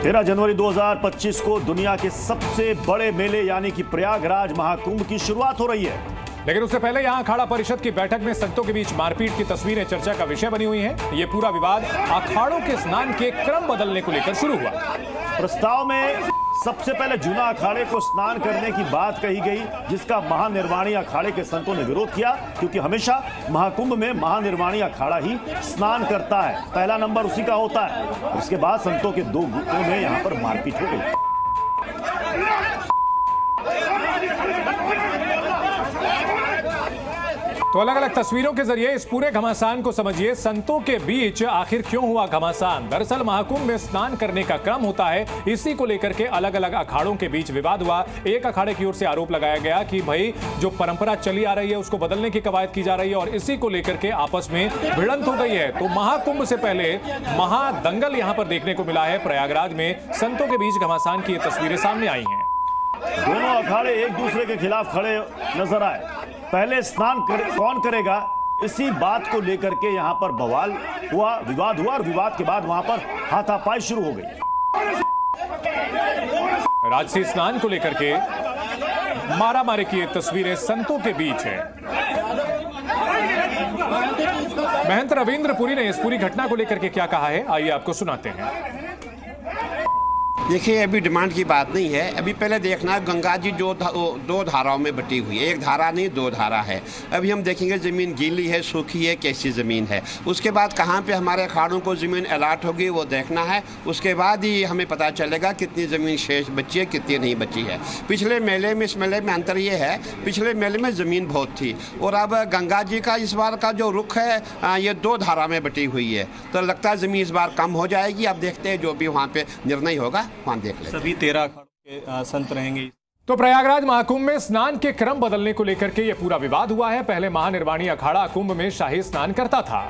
13 जनवरी 2025 को दुनिया के सबसे बड़े मेले यानी कि प्रयागराज महाकुंभ की शुरुआत हो रही है। लेकिन उससे पहले यहां अखाड़ा परिषद की बैठक में संतों के बीच मारपीट की तस्वीरें चर्चा का विषय बनी हुई हैं। ये पूरा विवाद अखाड़ों के स्नान के क्रम बदलने को लेकर शुरू हुआ। प्रस्ताव में सबसे पहले जूना अखाड़े को स्नान करने की बात कही गई, जिसका महानिर्वाणी अखाड़े के संतों ने विरोध किया, क्योंकि हमेशा महाकुंभ में महानिर्वाणी अखाड़ा ही स्नान करता है, पहला नंबर उसी का होता है। उसके बाद संतों के दो गुटों में यहां पर मारपीट हो गई। तो अलग अलग तस्वीरों के जरिए इस पूरे घमासान को समझिए। संतों के बीच आखिर क्यों हुआ घमासान? दरअसल महाकुंभ में स्नान करने का क्रम होता है, इसी को लेकर के अलग अलग अखाड़ों के बीच विवाद हुआ। एक अखाड़े की ओर से आरोप लगाया गया कि भाई जो परंपरा चली आ रही है उसको बदलने की कवायद की जा रही है और इसी को लेकर के आपस में भिड़ंत हो गई है। तो महाकुंभ से पहले महादंगल यहां पर देखने को मिला है। प्रयागराज में संतों के बीच घमासान की ये तस्वीरें सामने आई हैं। दोनों अखाड़े एक दूसरे के खिलाफ खड़े नजर आए। पहले स्नान कौन करेगा, इसी बात को लेकर के यहां पर बवाल हुआ, विवाद हुआ और विवाद के बाद वहां पर हाथापाई शुरू हो गई। राजसी स्नान को लेकर के मारामारी की तस्वीरें संतों के बीच है। महंत रविंद्र पुरी ने इस पूरी घटना को लेकर के क्या कहा है, आइए आपको सुनाते हैं। देखिए, अभी डिमांड की बात नहीं है। अभी पहले देखना, गंगा जी जो दो धाराओं में बटी हुई है, एक धारा नहीं दो धारा है। अभी हम देखेंगे ज़मीन गीली है, सूखी है, कैसी ज़मीन है। उसके बाद कहाँ पे हमारे अखाड़ों को ज़मीन अलाट होगी वो देखना है। उसके बाद ही हमें पता चलेगा कितनी ज़मीन शेष बची है, कितनी नहीं बची है। पिछले मेले में इस मेले में अंतर ये है, पिछले मेले में ज़मीन बहुत थी और अब गंगा जी का इस बार का जो रुख है ये दो धारा में बटी हुई है, तो लगता है ज़मीन इस बार कम हो जाएगी। अब देखते हैं जो भी वहाँ पर निर्णय होगा वहाँ देख लेंगे। सभी 13 अखाड़ों के संत रहेंगे। तो प्रयागराज महाकुंभ में स्नान के क्रम बदलने को लेकर के यह पूरा विवाद हुआ है। पहले महानिर्वाणी अखाड़ा कुंभ में शाही स्नान करता था,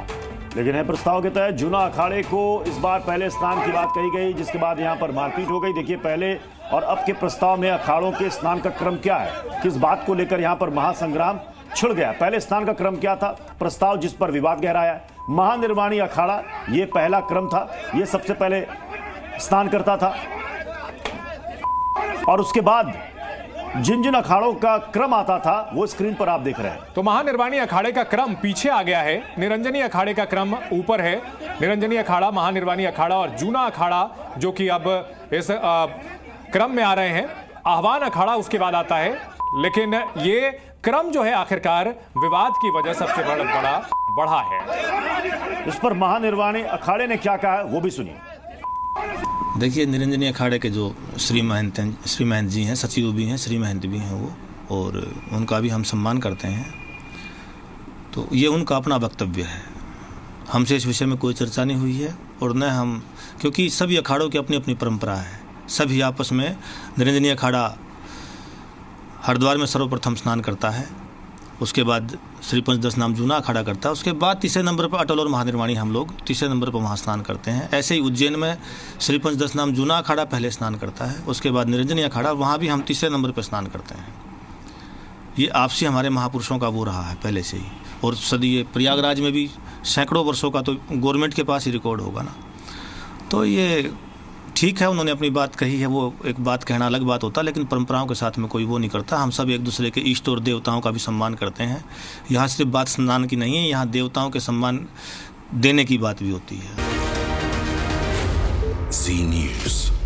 लेकिन है प्रस्ताव के तहत जूना अखाड़े को इस बार पहले स्नान की बात कही गई, जिसके बाद यहां पर मारपीट हो गई। देखिए, पहले और अब के प्रस्ताव में अखाड़ों के स्नान का क्रम क्या है, किस बात को लेकर यहां पर महासंग्राम छिड़ गया। पहले स्नान का क्रम क्या था, प्रस्ताव जिस पर विवाद गहराया है। महानिर्वाणी अखाड़ा ये पहला क्रम था, ये सबसे पहले स्नान करता था और उसके बाद जिन जिन अखाड़ों का क्रम आता था वो स्क्रीन पर आप देख रहे हैं। तो महानिर्वाणी अखाड़े का क्रम पीछे आ गया है, निरंजनी अखाड़े का क्रम ऊपर है। निरंजनी अखाड़ा, महानिर्वाणी अखाड़ा और जूना अखाड़ा जो कि अब इस क्रम में आ रहे हैं। आह्वान अखाड़ा उसके बाद आता है, लेकिन ये क्रम जो है आखिरकार विवाद की वजह सबसे बढ़ा है। इस पर महानिर्वाणी अखाड़े ने क्या कहा है वो भी सुनिए। देखिए, निरंजनी अखाड़े के जो श्री महंत जी हैं, सचिव भी हैं, श्री महंत भी हैं वो, और उनका भी हम सम्मान करते हैं। तो ये उनका अपना वक्तव्य है, हमसे इस विषय में कोई चर्चा नहीं हुई है और न हम, क्योंकि सभी अखाड़ों की अपनी अपनी परंपरा है। सभी आपस में, निरंजनी अखाड़ा हरिद्वार में सर्वप्रथम स्नान करता है, उसके बाद श्री पंचदश नाम जूना अखाड़ा करता है, उसके बाद तीसरे नंबर पर अटल और महानिर्वाणी हम लोग तीसरे नंबर पर वहाँ स्नान करते हैं। ऐसे ही उज्जैन में श्री पंचदश नाम जूना अखाड़ा पहले स्नान करता है, उसके बाद निरंजनी अखाड़ा, वहाँ भी हम तीसरे नंबर पर स्नान करते हैं। ये आपसी हमारे महापुरुषों का वो रहा है पहले से ही, और सदी प्रयागराज में भी सैकड़ों वर्षों का तो गवर्नमेंट के पास ही रिकॉर्ड होगा ना। तो ये ठीक है, उन्होंने अपनी बात कही है, वो एक बात कहना अलग बात होता है, लेकिन परंपराओं के साथ में कोई वो नहीं करता। हम सब एक दूसरे के इष्ट और देवताओं का भी सम्मान करते हैं। यहाँ सिर्फ बात स्नान की नहीं है, यहाँ देवताओं के सम्मान देने की बात भी होती है। जी न्यूज़।